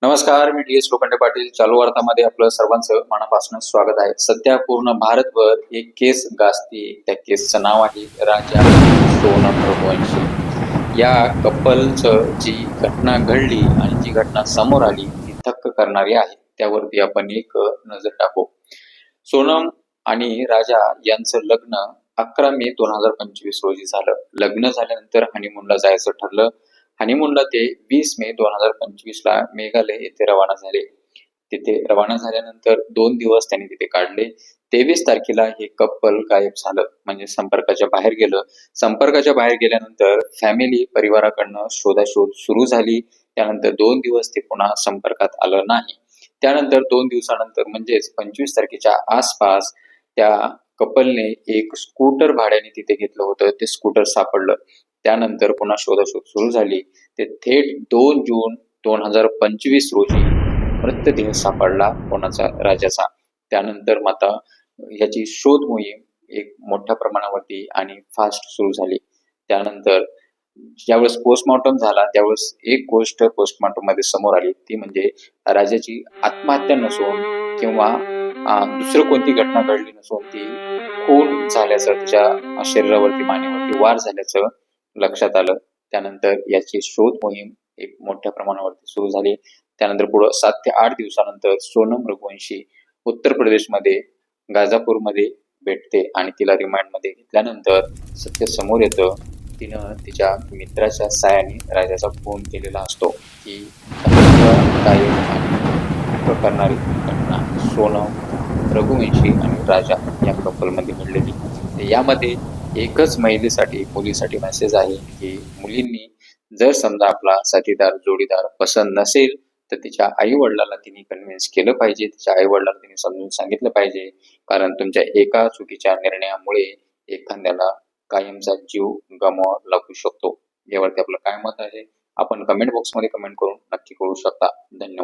नमस्कार, मी D S Lokhande Patil. चालू वार्तामध्ये आपलं सर्वांचं मनापासून स्वागत आहे. सध्या पूर्ण भारतभर एक केस गाजते. त्या केसचं नाव आहे राजा सोनम रघुवंशी. या कपलचं जी घटना घडली आणि जी घटना समोर आली ती थक्क करणारी आहे. त्यावरती आपण एक नजर टाकू. सोनम आणि राजा यांचं लग्न 11 मे 2025 रोजी झालं. लग्न झाल्यानंतर हनीमूनला जायचं ठरलं. हनीमूनला ते 20 मे 2025 ला मेघालय येथे रवाना झाले. तिथे रवाना झाल्यानंतर 2 दिवस त्यांनी तिथे काढले. 23 तारखेला हे कपल गायब झालं, म्हणजे संपर्काच्या बाहेर गेलं. संपर्काच्या बाहेर गेल्यानंतर फॅमिली परिवाराकडनं शोधाशोध सुरू झाली. त्यानंतर 2 दिवस ते पुन्हा संपर्कात आलं नाही. त्यानंतर 2 दिवसानंतर म्हणजेच 25 तारखेच्या आसपास त्या कपलने एक स्कूटर भाड्याने तिथे घेतलं होतं. ते स्कूटर सापडलं. त्यानंतर पुन्हा शोधाशोध सुरू झाली. ते थेट 2 जून 2025 रोजी मृतदेह सापडला कोणाचा, राजाचा. त्यानंतर मात्र याची शोध मोहीम एक मोठ्या प्रमाणावरती आणि फास्ट सुरू झाली. त्यानंतर ज्यावेळेस पोस्टमॉर्टम झाला त्यावेळेस एक गोष्ट पोस्टमॉर्टम मध्ये समोर आली, ती म्हणजे राजाची आत्महत्या नसून किंवा दुसरं कोणती घटना घडली नसून ती खून झाल्याचं, त्याच्या शरीरावरती, मानेवरती वार झाल्याचं लक्षात आलं. त्यानंतर याची शोध मोहीम एक मोठ्या प्रमाणावरती सुरू झाली. त्यानंतर पुढे 7 ते 8 दिवसानंतर सोनम रघुवंशी उत्तर प्रदेशमध्ये गाझापूरमध्ये भेटते आणि तिला रिमांडमध्ये घेतल्यानंतर सत्य समोर येतं. तिनं तिच्या मित्राच्या साहाय्याने राजाचा खून केलेला असतो. ही कायम आणि करणारी घटना सोनम रघुवंशी आणि राजा या कपलमध्ये घडलेली. यामध्ये एकच मुलीसाठी मेसेज आहे की मुलींनी जर समजा आपला साथीदार, जोडीदार पसंत नसेल तर तिच्या आई वडिलांना तिने कन्व्हिन्स केलं पाहिजे. तिच्या आई वडिलांना तिने समजून सांगितलं पाहिजे. कारण तुमच्या एका चुकीच्या निर्णयामुळे एखाद्याला कायमचा जीव गमवावा लागू शकतो. यावरती आपलं काय मत आहे आपण कमेंट बॉक्समध्ये कमेंट करून नक्की कळू शकता. धन्यवाद.